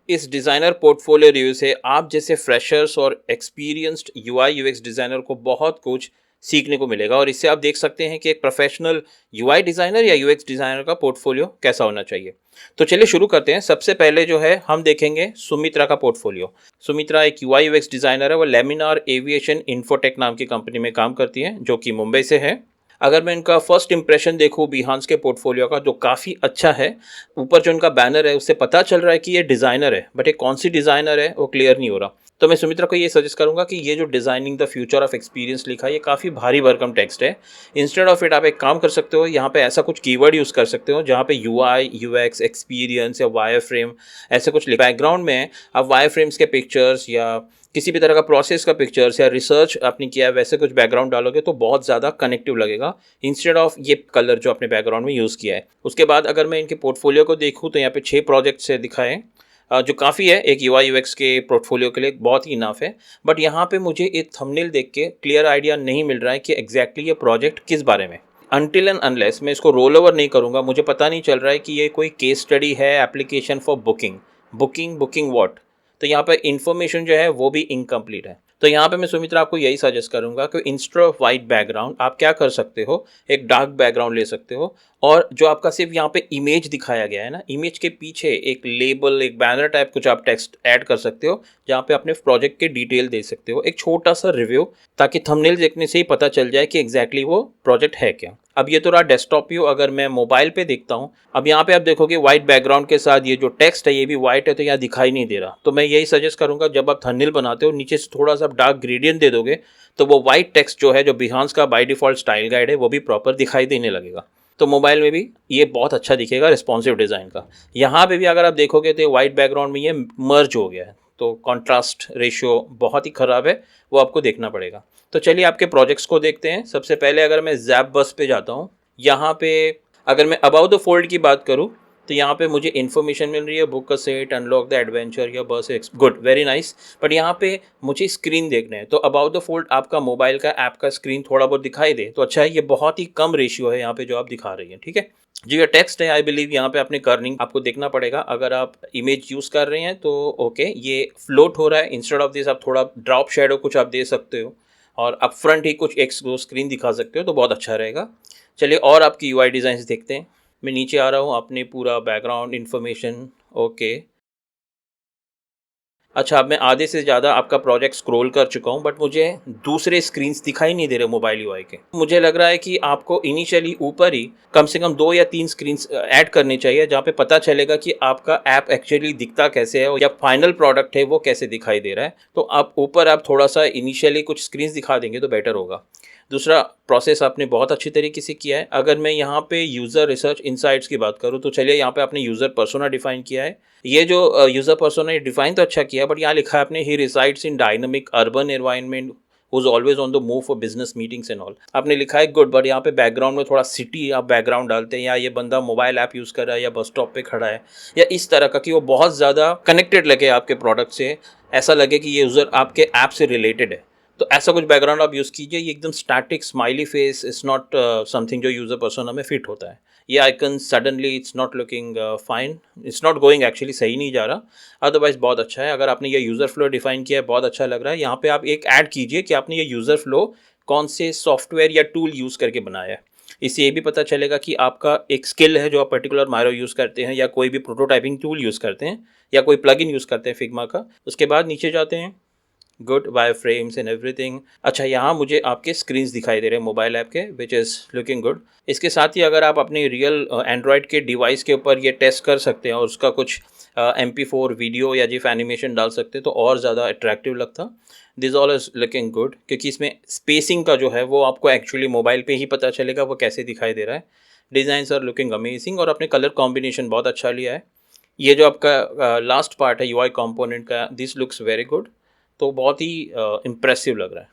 इस designer portfolio review से आप जैसे फ्रेशर्स और एक्सपीरियंस्ड यूआई यूएक्स डिज़ाइनर को बहुत कुछ सीखने को मिलेगा और इससे आप देख सकते हैं कि एक प्रोफेशनल यूआई डिज़ाइनर या यूएक्स डिज़ाइनर का पोर्टफोलियो कैसा होना चाहिए। तो चलिए शुरू करते हैं। सबसे पहले जो है हम देखेंगे सुमित्रा का पोर्टफोलियो। सुमित्रा एक यूआई यूएक्स डिज़ाइनर है, वो लेमिनार एविएशन इन्फोटेक नाम की कंपनी में काम करती है जो कि मुंबई से है। अगर मैं इनका फर्स्ट इंप्रेशन देखूँ बिहान्स के पोर्टफोलियो का, जो काफ़ी अच्छा है। ऊपर जो उनका बैनर है उससे पता चल रहा है कि ये डिज़ाइनर है, बट ये कौन सी डिज़ाइनर है वो क्लियर नहीं हो रहा। तो मैं सुमित्रा को ये सजेस्ट करूंगा कि ये जो designing the future of experience लिखा है, ये काफ़ी भारी भरकम टेक्स्ट है। इंस्टेड ऑफ इट आप एक काम कर सकते हो, यहाँ पे ऐसा कुछ कीवर्ड यूज़ कर सकते हो जहाँ पे यूआई यूएक्स एक्सपीरियंस या वायर फ्रेम ऐसे कुछ बैकग्राउंड में आप वायर फ्रेम्स के पिक्चर्स या किसी भी तरह का प्रोसेस का पिक्चर्स या रिसर्च आपने किया है वैसे कुछ बैकग्राउंड डालोगे तो बहुत ज़्यादा कनेक्टिव लगेगा, इंस्टेड ऑफ ये कलर जो आपने बैकग्राउंड में यूज़ किया है। उसके बाद अगर मैं इनके पोर्टफोलियो को देखूँ तो यहाँ पे 6 प्रोजेक्ट्स है दिखाए, जो काफ़ी है एक यूआई यूएक्स के पोर्टफोलियो के लिए बहुत ही इनफ है। बट यहाँ पे मुझे एक थंबनेल देख के क्लियर आइडिया नहीं मिल रहा है कि एग्जैक्टली ये प्रोजेक्ट किस बारे में। अनटिल एंड अनलेस मैं इसको रोल ओवर नहीं करूँगा मुझे पता नहीं चल रहा है कि ये कोई केस स्टडी है, application for booking booking booking what. तो यहाँ पर इन्फॉर्मेशन जो है वो भी इनकम्प्लीट है। तो यहाँ पे मैं सुमित्रा आपको यही सजेस्ट करूँगा कि इंस्टेड ऑफ वाइट बैकग्राउंड आप क्या कर सकते हो, एक डार्क बैकग्राउंड ले सकते हो और जो आपका सिर्फ यहाँ पे इमेज दिखाया गया है ना, इमेज के पीछे एक लेबल, एक बैनर टाइप कुछ आप टेक्स्ट ऐड कर सकते हो जहाँ पे अपने प्रोजेक्ट के डिटेल दे सकते हो, एक छोटा सा रिव्यू, ताकि थंबनेल देखने से ही पता चल जाए कि एग्जैक्टली वो प्रोजेक्ट है क्या। अब ये तो रहा डेस्कटॉप व्यू। अगर मैं मोबाइल पे देखता हूँ, अब यहाँ पे आप देखोगे वाइट बैकग्राउंड के साथ ये जो टेक्स्ट है ये भी वाइट है, तो यहाँ दिखाई नहीं दे रहा। तो मैं यही सजेस्ट करूँगा जब आप थंबनेल बनाते हो नीचे से थोड़ा सा डार्क ग्रेडियंट दे दोगे तो वो वाइट टेक्स्ट जो है, जो बिहान्स का बाय डिफ़ॉल्ट स्टाइल गाइड है, वो भी प्रॉपर दिखाई देने लगेगा। तो मोबाइल में भी ये बहुत अच्छा दिखेगा रिस्पॉन्सिव डिज़ाइन का। यहाँ पे भी अगर आप देखोगे तो वाइट बैकग्राउंड में ये मर्ज हो गया है, तो कॉन्ट्रास्ट रेशियो बहुत ही ख़राब है, वो आपको देखना पड़ेगा। तो चलिए आपके प्रोजेक्ट्स को देखते हैं। सबसे पहले अगर मैं ज़ैप बस पे जाता हूँ, यहाँ पे अगर मैं अबाउट द फोल्ड की बात करूँ तो यहाँ पे मुझे इन्फॉर्मेशन मिल रही है, book a set, unlock the adventure या बस x, good, very nice. But यहाँ पे मुझे स्क्रीन देखना है, तो अबाउट द फोल्ड आपका मोबाइल का ऐप का स्क्रीन थोड़ा बहुत दिखाई दे तो अच्छा है। ये बहुत ही कम रेशियो है यहाँ पे जो आप दिखा रही हैं, ठीक है जी। ये टेक्स्ट है, आई बिलीव यहाँ पे अपने कर्निंग आपको देखना पड़ेगा। अगर आप इमेज यूज़ कर रहे हैं तो ओके, ये फ्लोट हो रहा है। इंस्टेड ऑफ दिस आप थोड़ा ड्रॉप शेडो कुछ आप दे सकते हो और अप फ्रंट ही कुछ एक स्क्रीन दिखा सकते हो तो बहुत अच्छा रहेगा। चलिए और आपकी यूआई डिज़ाइन देखते हैं। मैं नीचे आ रहा हूँ, अपने पूरा बैकग्राउंड इन्फॉर्मेशन, ओके। अच्छा, अब मैं आधे से ज़्यादा आपका प्रोजेक्ट स्क्रॉल कर चुका हूँ बट मुझे दूसरे स्क्रीन्स दिखाई नहीं दे रहे मोबाइल यूआई के। मुझे लग रहा है कि आपको इनिशियली ऊपर ही कम से कम 2 या 3 स्क्रीन्स ऐड करनी चाहिए जहाँ पे पता चलेगा कि आपका ऐप एक्चुअली दिखता कैसे है या फाइनल प्रोडक्ट है वो कैसे दिखाई दे रहा है। तो आप ऊपर आप थोड़ा सा इनिशियली कुछ स्क्रीन्स दिखा देंगे तो बेटर होगा। दूसरा प्रोसेस आपने बहुत अच्छी तरीके से किया है। अगर मैं यहाँ पे यूज़र रिसर्च इनसाइट्स की बात करूँ तो चलिए यहाँ पे आपने यूज़र पर्सोना डिफाइन किया है। ये जो यूज़र पर्सोना डिफाइन तो अच्छा किया है बट यहाँ लिखा है आपने ही resides in dynamic urban environment who's always on the move for business meetings and all। आपने लिखा है गुड, बट यहाँ पे बैकग्राउंड में थोड़ा सिटी आप बैकग्राउंड डालते हैं या ये बंदा मोबाइल ऐप यूज़ कर रहा है या बस स्टॉप पे खड़ा है या इस तरह का कि वो बहुत ज़्यादा कनेक्टेड लगे आपके प्रोडक्ट से, ऐसा लगे कि ये यूज़र आपके ऐप से रिलेटेड है। तो ऐसा कुछ बैकग्राउंड आप यूज़ कीजिए। ये एकदम static smiley face is not something जो यूज़र पर्सोना में फिट होता है। ये icon suddenly it's not looking fine, it's not going, actually सही नहीं जा रहा। अदरवाइज बहुत अच्छा है। अगर आपने ये यूज़र फ्लो डिफाइन किया है बहुत अच्छा लग रहा है। यहाँ पे आप एक ऐड कीजिए कि आपने ये यूज़र फ्लो कौन से सॉफ्टवेयर या टूल यूज़ करके बनाया है। इससे ये भी पता चलेगा कि आपका एक स्किल है जो आप पर्टिकुलर मायरो यूज़ करते हैं या कोई भी प्रोटोटाइपिंग टूल यूज़ करते हैं या कोई प्लगइन यूज़ करते हैं फिग्मा का। उसके बाद नीचे जाते हैं, good, wire frames and everything. अच्छा, यहाँ मुझे आपके स्क्रीन्स दिखाई दे रहे हैं मोबाइल ऐप के, विच इज़ लुकिंग गुड। इसके साथ ही अगर आप अपने रियल एंड्रॉयड के डिवाइस के ऊपर ये टेस्ट कर सकते हैं और उसका कुछ MP4 वीडियो या जिफ एनिमेशन डाल सकते तो और ज़्यादा अट्रैक्टिव लगता। This all is looking good, क्योंकि इसमें स्पेसिंग का जो है वो आपको एक्चुअली मोबाइल पे ही पता चलेगा वो कैसे दिखाई दे रहा है। डिज़ाइंस आर लुकिंग अमेजिंग और आपने कलर कॉम्बिनेशन बहुत अच्छा लिया है। ये जो आपका लास्ट पार्ट है यूआई कंपोनेंट का, दिस लुक्स वेरी गुड, तो बहुत ही इम्प्रेसिव लग रहा है।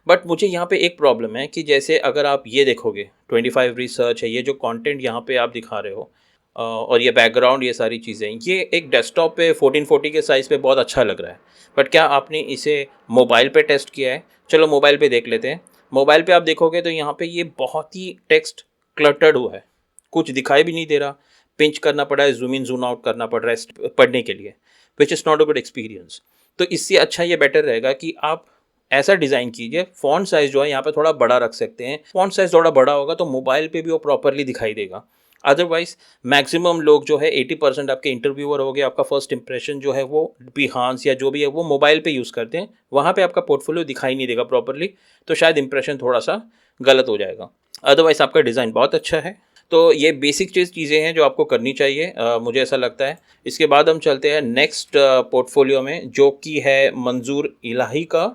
बट मुझे यहाँ पे एक प्रॉब्लम है कि जैसे अगर आप ये देखोगे 25 रिसर्च है, ये जो कंटेंट यहाँ पे आप दिखा रहे हो और ये बैकग्राउंड, ये सारी चीज़ें, ये एक डेस्कटॉप पे 1440 के साइज़ पे बहुत अच्छा लग रहा है। बट क्या आपने इसे मोबाइल पे टेस्ट किया है? चलो मोबाइल पे देख लेते हैं। मोबाइल पे आप देखोगे तो यहाँ पे ये बहुत ही टेक्स्ट क्लटर्ड हुआ है, कुछ दिखाई भी नहीं दे रहा। पिंच करना पड़ा है, जूम इन जूम आउट करना पड़ रहा है पढ़ने के लिए। Which is not a good experience. तो इससे अच्छा ये बेटर रहेगा कि आप ऐसा डिज़ाइन कीजिए, फ़ॉन्ट साइज़ जो है यहाँ पे थोड़ा बड़ा रख सकते हैं। फ़ॉन्ट साइज़ थोड़ा बड़ा होगा तो मोबाइल पे भी वो प्रॉपरली दिखाई देगा। अदरवाइज़ मैक्सिमम लोग जो है 80% आपके इंटरव्यूअर हो गए, आपका फर्स्ट इंप्रेशन जो है वो बिहांस या जो भी है वो मोबाइल पे यूज़ करते हैं। वहाँ पे आपका पोर्टफोलियो दिखाई नहीं देगा प्रॉपरली, तो शायद इंप्रेशन थोड़ा-सा गलत हो जाएगा। अदरवाइज़ आपका डिज़ाइन बहुत अच्छा है। तो ये बेसिक चीज़ें हैं जो आपको करनी चाहिए, मुझे ऐसा लगता है। इसके बाद हम चलते हैं नेक्स्ट पोर्टफोलियो में, जो कि है मंजूर इलाही का।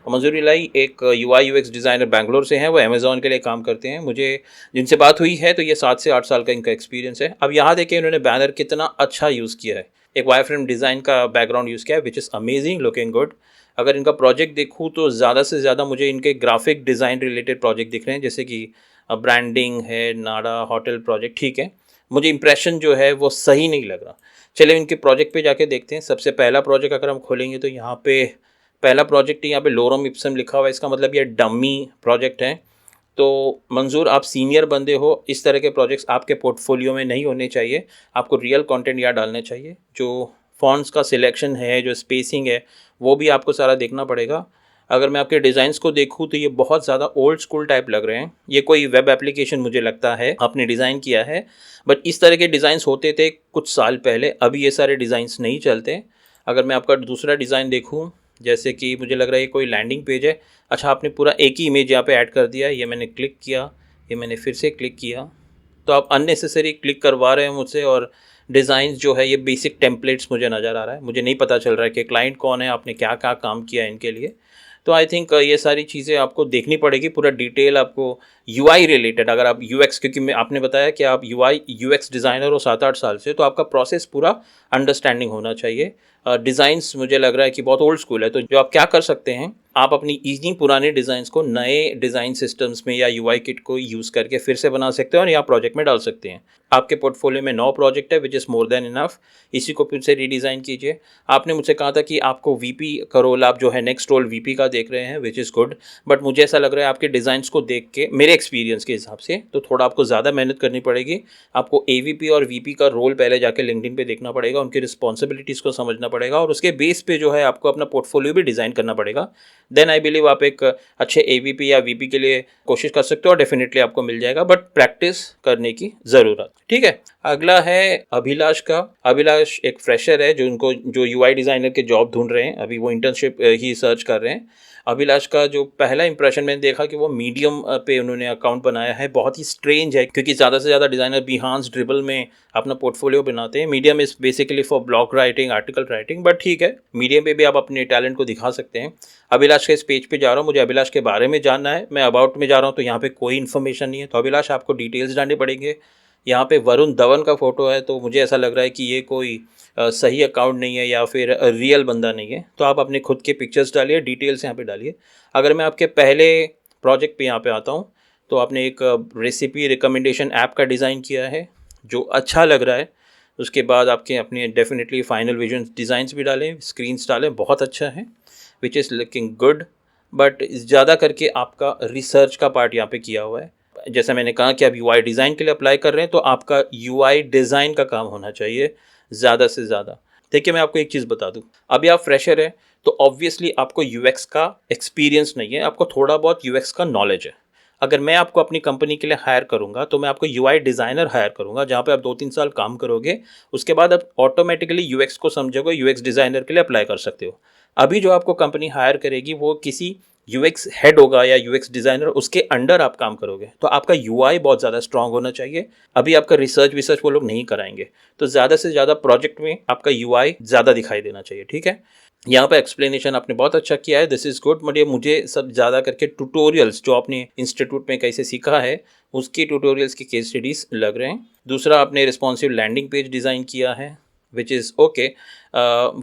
मंजूर इलाही एक यूआई यूएक्स डिज़ाइनर बैंगलोर से हैं, वो अमेज़न के लिए काम करते हैं। मुझे जिनसे बात हुई है तो ये 7 से 8 साल का इनका एक्सपीरियंस है। अब यहाँ देखिए इन्होंने बैनर कितना अच्छा यूज़ किया है। एक वायरफ्रेम डिज़ाइन का बैकग्राउंड यूज़ किया है, which is amazing, looking good. अगर इनका प्रोजेक्ट देखूँ तो ज़्यादा से ज़्यादा मुझे इनके ग्राफिक डिज़ाइन रिलेटेड प्रोजेक्ट दिख रहे हैं, जैसे कि ब्रांडिंग है, नाडा होटल प्रोजेक्ट, ठीक है। मुझे इंप्रेशन जो है वो सही नहीं लग रहा। चलिए इनके प्रोजेक्ट पे जाके देखते हैं। सबसे पहला प्रोजेक्ट अगर हम खोलेंगे तो यहाँ पे पहला प्रोजेक्ट यहाँ पे लोरम इप्सम लिखा हुआ है, इसका मतलब ये डमी प्रोजेक्ट है। तो मंजूर, आप सीनियर बंदे हो, इस तरह के प्रोजेक्ट्स आपके पोर्टफोलियो में नहीं होने चाहिए। आपको रियल कंटेंट यहाँ डालने चाहिए। जो फ़ॉन्ट्स का सिलेक्शन है, जो स्पेसिंग है, वो भी आपको सारा देखना पड़ेगा। अगर मैं आपके डिज़ाइंस को देखूँ तो ये बहुत ज़्यादा ओल्ड स्कूल टाइप लग रहे हैं। ये कोई वेब एप्लीकेशन मुझे लगता है आपने डिज़ाइन किया है, बट इस तरह के डिज़ाइंस होते थे कुछ साल पहले, अभी ये सारे डिज़ाइंस नहीं चलते। अगर मैं आपका दूसरा डिज़ाइन देखूँ, जैसे कि मुझे लग रहा है ये कोई लैंडिंग पेज है। अच्छा, आपने पूरा एक ही इमेज यहाँ पे ऐड कर दिया है। ये मैंने क्लिक किया, ये मैंने फिर से क्लिक किया, तो आप अननेसेसरी क्लिक करवा रहे हैं मुझसे। और डिज़ाइंस जो है ये बेसिक टेम्पलेट्स मुझे नज़र आ रहा है। मुझे नहीं पता चल रहा है कि क्लाइंट कौन है, आपने क्या क्या काम किया है इनके लिए। तो आई थिंक ये सारी चीज़ें आपको देखनी पड़ेगी, पूरा डिटेल आपको यूआई रिलेटेड। अगर आप यूएक्स, क्योंकि मैं आपने बताया कि आप यूआई यूएक्स डिज़ाइनर हो 7-8 साल से, तो आपका प्रोसेस पूरा अंडरस्टैंडिंग होना चाहिए। डिज़ाइंस मुझे लग रहा है कि बहुत ओल्ड स्कूल है, तो जो आप क्या कर सकते हैं, आप अपनी इन्हीं पुराने डिज़ाइंस को नए डिज़ाइन सिस्टम्स में या यूआई किट को यूज़ करके फिर से बना सकते हैं और या प्रोजेक्ट में डाल सकते हैं। आपके पोर्टफोलियो में 9 प्रोजेक्ट है, which is more than enough. इसी को फिर से रीडिज़ाइन कीजिए। आपने मुझसे कहा था कि आपको वीपी का रोल, आप जो है नेक्स्ट रोल वीपी का देख रहे हैं, विच इज़ गुड। बट मुझे ऐसा लग रहा है आपके डिज़ाइंस को देख के, मेरे एक्सपीरियंस के हिसाब से, तो थोड़ा आपको ज़्यादा मेहनत करनी पड़ेगी। आपको एवीपी और वीपी का रोल पहले जाके लिंक्डइन पे देखना पड़ेगा, उनकी रिस्पॉन्सिबिलिटीज़ को समझना पड़ेगा, और उसके बेस पे जो है आपको अपना पोर्टफोलियो भी डिज़ाइन करना पड़ेगा। देन आई बिलीव आप एक अच्छे एवीपी या वीपी के लिए कोशिश कर सकते हो, और डेफिनेटली आपको मिल जाएगा, बट प्रैक्टिस करने की ज़रूरत। ठीक है, अगला है अभिलाष का। अभिलाष एक फ्रेशर है जो यूआई डिज़ाइनर के जॉब ढूंढ रहे हैं, अभी वो इंटर्नशिप ही सर्च कर रहे हैं। अभिलाष का जो पहला इंप्रेशन मैंने देखा कि वो मीडियम पे उन्होंने अकाउंट बनाया है, बहुत ही स्ट्रेंज है, क्योंकि ज़्यादा से ज़्यादा डिज़ाइनर बिहांस, ड्रिबल में अपना पोर्टफोलियो बनाते हैं। Medium is basically for blog writing, article writing, but ठीक है, मीडियम पे भी आप अपने टैलेंट को दिखा सकते हैं। अभिलाष के इस पेज पे जा रहा हूँ, मुझे अभिलाष के बारे में जानना है। मैं अबाउट में जा रहा हूँ तो यहाँ पे कोई इन्फॉर्मेशन नहीं है, तो अभिलाष आपको डिटेल्स डालने पड़ेंगे। यहाँ पे वरुण धवन का फ़ोटो है, तो मुझे ऐसा लग रहा है कि ये कोई सही अकाउंट नहीं है या फिर रियल बंदा नहीं है। तो आप अपने खुद के पिक्चर्स डालिए, डिटेल्स यहाँ पे डालिए। अगर मैं आपके पहले प्रोजेक्ट पे यहाँ पे आता हूँ, तो आपने एक रेसिपी रिकमेंडेशन ऐप का डिज़ाइन किया है जो अच्छा लग रहा है। उसके बाद आपके अपने डेफिनेटली फाइनल विजन डिज़ाइंस भी डालें, स्क्रीन्स डालें, बहुत अच्छा है, which is looking good. But ज़्यादा करके आपका रिसर्च का पार्ट यहाँ पे किया हुआ है। जैसा मैंने कहा कि आप यूआई डिज़ाइन के लिए अप्लाई कर रहे हैं, तो आपका यूआई डिज़ाइन का काम होना चाहिए ज़्यादा से ज़्यादा। देखिए, मैं आपको एक चीज़ बता दूँ, अभी आप फ्रेशर है तो ऑब्वियसली आपको यूएक्स का एक्सपीरियंस नहीं है, आपको थोड़ा बहुत यूएक्स का नॉलेज है। अगर मैं आपको अपनी कंपनी के लिए हायर करूँगा तो मैं आपको यूआई डिज़ाइनर हायर करूँगा, जहाँ पे आप 2-3 साल काम करोगे। उसके बाद आप ऑटोमेटिकली यूएक्स को समझोगे, यूएक्स डिज़ाइनर के लिए अप्लाई कर सकते हो। अभी जो आपको कंपनी हायर करेगी वो किसी यूएक्स हेड होगा या यूएक्स डिज़ाइनर, उसके अंडर आप काम करोगे, तो आपका यूआई बहुत ज़्यादा स्ट्रांग होना चाहिए। अभी आपका रिसर्च वो लोग नहीं कराएंगे, तो ज़्यादा से ज़्यादा प्रोजेक्ट में आपका यूआई ज़्यादा दिखाई देना चाहिए। ठीक है, यहाँ पे एक्सप्लेनेशन आपने बहुत अच्छा किया है, दिस इज़ गुड। मुझे सब ज़्यादा करके ट्यूटोरियल्स जो आपने इंस्टीट्यूट में कैसे सीखा है, उसकी ट्यूटोरियल्स की केस स्टडीज़ लग रहे हैं। दूसरा, आपने रिस्पॉन्सिव लैंडिंग पेज डिज़ाइन किया है, विच इज़ ओके।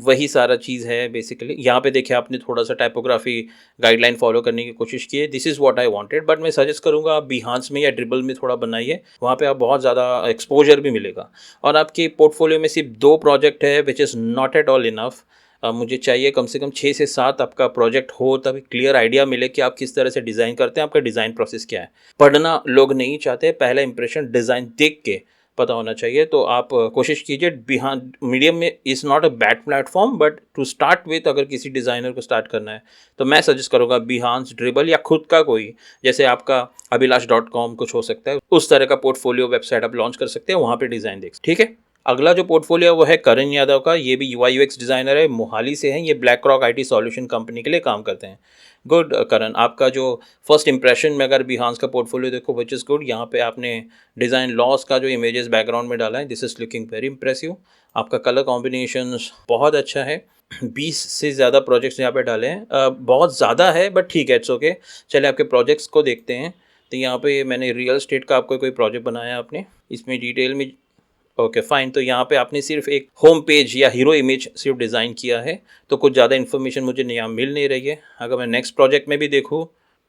वही सारा चीज़ है बेसिकली। यहाँ पे देखिए आपने थोड़ा सा टाइपोग्राफी गाइडलाइन फॉलो करने की कोशिश की है, this is what I wanted. But मैं सजेस्ट करूँगा आप बिहांस में या ड्रिबल में थोड़ा बनाइए, वहाँ पे आप बहुत ज़्यादा एक्सपोजर भी मिलेगा। और आपके पोर्टफोलियो में सिर्फ 2 प्रोजेक्ट है, which is not at all enough. मुझे चाहिए कम से कम 6 से 7 आपका प्रोजेक्ट हो, तभी क्लियर आइडिया मिले कि आप किस तरह से डिज़ाइन करते हैं, आपका डिज़ाइन प्रोसेस क्या है। पढ़ना लोग नहीं चाहते, पहला इंप्रेशन डिज़ाइन देख के पता होना चाहिए। तो आप कोशिश कीजिए। बिहान मीडियम में is not a bad platform, but to start with अगर किसी डिज़ाइनर को स्टार्ट करना है तो मैं सजेस्ट करूँगा बिहांस, ड्रिबल या खुद का कोई, जैसे आपका अभिलाष.com कुछ हो सकता है, उस तरह का पोर्टफोलियो वेबसाइट आप लॉन्च कर सकते हैं, वहाँ पे डिज़ाइन देख, ठीक है। अगला जो पोर्टफोलियो है वो है करण यादव का। ये भी यूआई यूएक्स डिज़ाइनर है, मोहाली से हैं। ये black rock IT solution company के लिए काम करते हैं। गुड करण, आपका जो फर्स्ट इंप्रेशन में अगर बिहांस का पोर्टफोलियो देखो विच इज़ गुड। यहाँ पे आपने डिज़ाइन लॉस का जो इमेजेस बैकग्राउंड में डाला है, this is looking very impressive. आपका कलर कॉम्बिनेशन बहुत अच्छा है। 20 से ज़्यादा प्रोजेक्ट्स यहाँ पे डाले हैं। बहुत ज़्यादा है बट ठीक है, इट्स ओके। चलिए आपके प्रोजेक्ट्स को देखते हैं। तो यहाँ पे मैंने रियल एस्टेट का आपको कोई प्रोजेक्ट बनाया आपने, इसमें डिटेल में ओके फाइन। तो यहाँ पे आपने सिर्फ एक होम पेज या हीरो इमेज सिर्फ डिज़ाइन किया है, तो कुछ ज़्यादा इन्फॉर्मेशन मुझे यहाँ मिल नहीं रही है। अगर मैं नेक्स्ट प्रोजेक्ट में भी देखूँ,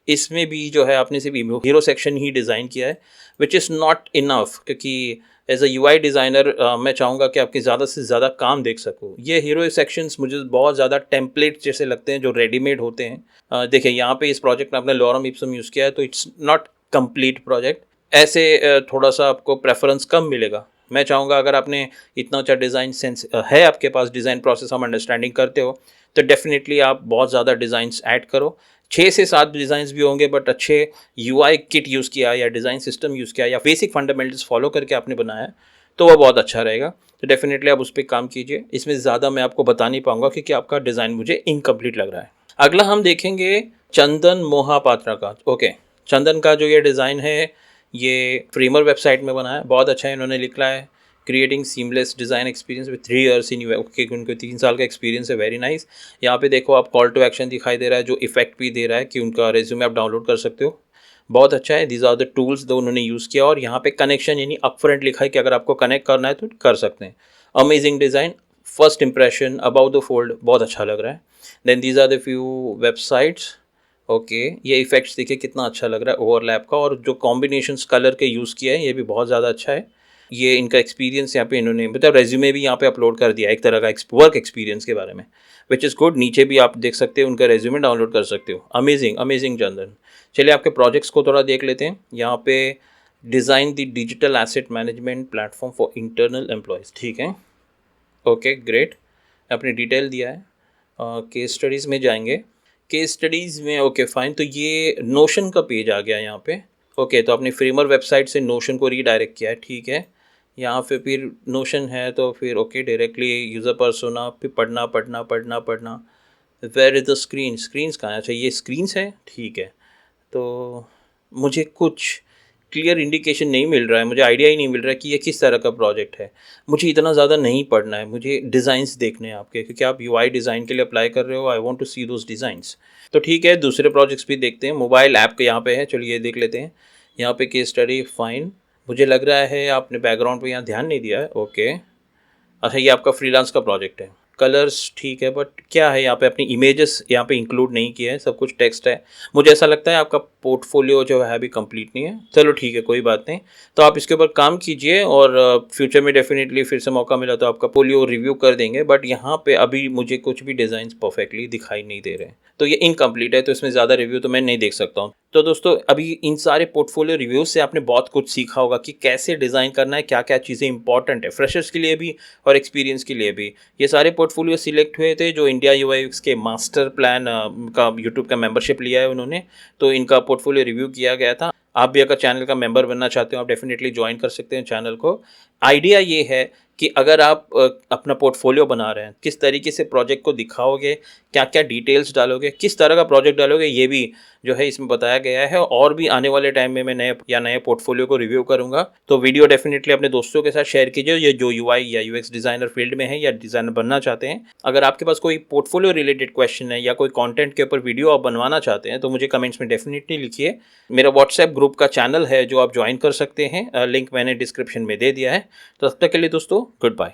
इसमें भी जो है आपने सिर्फ हीरो सेक्शन ही डिज़ाइन किया है, विच इज़ नॉट इनफ, क्योंकि एज अ यूआई डिज़ाइनर मैं चाहूँगा कि आपकी ज़्यादा से ज़्यादा काम देख सकूँ। ये हीरो सेक्शंस मुझे बहुत ज़्यादा टेम्पलेट जैसे लगते हैं जो रेडीमेड होते हैं। देखिए यहाँ पे इस प्रोजेक्ट में आपने लॉरम इप्सम यूज़ किया है, तो इट्स नॉट कंप्लीट प्रोजेक्ट। ऐसे थोड़ा सा आपको प्रेफरेंस कम मिलेगा। मैं चाहूँगा अगर आपने इतना अच्छा डिज़ाइन सेंस है, आपके पास डिज़ाइन प्रोसेस हम अंडरस्टैंडिंग करते हो, तो डेफिनेटली आप बहुत ज़्यादा डिज़ाइंस ऐड करो। 6 से 7 डिज़ाइंस भी होंगे, बट अच्छे यूआई किट यूज़ किया या डिज़ाइन सिस्टम यूज़ किया या बेसिक फंडामेंटल्स फॉलो करके आपने बनाया, तो वह बहुत अच्छा रहेगा। तो डेफिनेटली आप उस पर काम कीजिए। इसमें ज़्यादा मैं आपको बता नहीं पाऊँगा क्योंकि आपका डिज़ाइन मुझे इनकम्प्लीट लग रहा है। अगला हम देखेंगे चंदन मोहापात्रा का। ओके, चंदन का जो ये डिज़ाइन है, ये फ्रेमर वेबसाइट में बना है। बहुत अच्छा है, इन्होंने लिखा है creating seamless design experience with 3 years in UI. Okay, उनको 3 साल का एक्सपीरियंस है, वेरी नाइस। यहाँ पे देखो आप कॉल टू एक्शन दिखाई दे रहा है, जो इफेक्ट भी दे रहा है कि उनका रेज्यूमे आप डाउनलोड कर सकते हो। बहुत अच्छा है। दीज आर द टूल्स जो उन्होंने यूज़ किया, और यहाँ पे कनेक्शन यानी अपफ्रंट लिखा है कि अगर आपको कनेक्ट करना है तो कर सकते हैं। Amazing design, first impression about the fold बहुत अच्छा लग रहा है। Then these are the few websites. Okay, ये इफेक्ट्स देखिए कितना अच्छा लग रहा है ओवरलैप का, और जो कॉम्बिनेशंस कलर के यूज़ किया है ये भी बहुत ज़्यादा अच्छा है। ये इनका एक्सपीरियंस यहाँ पे इन्होंने मतलब रेज्यूमे भी यहाँ पे अपलोड कर दिया है, एक तरह का वर्क एक्सपीरियंस के बारे में, विच इज़ गुड। नीचे भी आप देख सकते हो, उनका रेज्यूमे डाउनलोड कर सकते हो। अमेजिंग अमेजिंग चंदन। चलिए आपके प्रोजेक्ट्स को थोड़ा देख लेते हैं। यहाँ पे design the digital asset management platform for internal employees, ठीक है। ओके ग्रेट, आपने डिटेल दिया है। केस स्टडीज़ में जाएंगे। केस स्टडीज़ में ओके फाइन, तो ये नोशन का पेज आ गया यहाँ पे। ओके, तो आपने फ्रेमर वेबसाइट से नोशन को रीडायरेक्ट किया है, ठीक है। यहाँ पे फिर नोशन है तो फिर ओके डायरेक्टली यूज़र पर्सोना, फिर पढ़ना पढ़ना पढ़ना पढ़ना। Where is the screen, screens कहाँ है? अच्छा ये स्क्रीन्स है, ठीक है। तो मुझे कुछ क्लियर इंडिकेशन नहीं मिल रहा है, मुझे आइडिया ही नहीं मिल रहा है कि ये किस तरह का प्रोजेक्ट है। मुझे इतना ज़्यादा नहीं पढ़ना है, मुझे डिज़ाइंस देखने हैं आपके, क्योंकि आप यूआई डिज़ाइन के लिए अप्लाई कर रहे हो। I want to see those designs. तो ठीक है, दूसरे प्रोजेक्ट्स भी देखते हैं। मोबाइल ऐप के यहाँ पे है, चलिए ये देख लेते हैं। यहाँ पे केस स्टडी फाइन। मुझे लग रहा है आपने बैकग्राउंड पे यहाँ ध्यान नहीं दिया है। ओके, अच्छा ये आपका फ्रीलांस का प्रोजेक्ट है। कलर्स ठीक है, बट क्या है यहाँ पे अपनी इमेजेस यहाँ पे इंक्लूड नहीं किए हैं, सब कुछ टेक्स्ट है। मुझे ऐसा लगता है आपका पोर्टफोलियो जो है अभी कंप्लीट नहीं है। चलो ठीक है, कोई बात नहीं। तो आप इसके ऊपर काम कीजिए, और फ्यूचर में डेफिनेटली फिर से मौका मिला तो आपका पोलियो रिव्यू कर देंगे। बट यहाँ पे अभी मुझे कुछ भी डिज़ाइन परफेक्टली दिखाई नहीं दे रहे हैं, तो ये इनकम्प्लीट है, तो इसमें ज़्यादा रिव्यू तो मैं नहीं देख सकता हूँ। तो दोस्तों अभी इन सारे पोर्टफोलियो रिव्यूज़ से आपने बहुत कुछ सीखा होगा कि कैसे डिज़ाइन करना है, क्या क्या चीज़ें इंपॉर्टेंट है फ्रेशर्स के लिए भी और एक्सपीरियंस के लिए भी। ये सारे पोर्टफोलियो सिलेक्ट हुए थे जो इंडिया यूआईयूएक्स के मास्टर प्लान का यूट्यूब का मेंबरशिप लिया है उन्होंने, तो इनका पोर्टफोलियो रिव्यू किया गया था। आप भी अगर चैनल का मेंबर बनना चाहते हो, आप डेफिनेटली ज्वाइन कर सकते हैं चैनल को। आइडिया ये है कि अगर आप अपना पोर्टफोलियो बना रहे हैं, किस तरीके से प्रोजेक्ट को दिखाओगे, क्या क्या डिटेल्स डालोगे, किस तरह का प्रोजेक्ट डालोगे, ये भी जो है इसमें बताया गया है। और भी आने वाले टाइम में मैं नए पोर्टफोलियो को रिव्यू करूंगा, तो वीडियो डेफिनेटली अपने दोस्तों के साथ शेयर कीजिए, ये जो यूआई या यूएक्स डिज़ाइनर फील्ड में है या डिज़ाइनर बनना चाहते हैं। अगर आपके पास कोई पोर्टफोलियो रिलेटेड क्वेश्चन है या कोई कंटेंट के ऊपर वीडियो आप बनवाना चाहते हैं, तो मुझे कमेंट्स में डेफिनेटली लिखिए। मेरा व्हाट्सएप ग्रुप का चैनल है जो आप ज्वाइन कर सकते हैं, लिंक मैंने डिस्क्रिप्शन में दे दिया है। तो तब तक के लिए दोस्तों गुड बाय।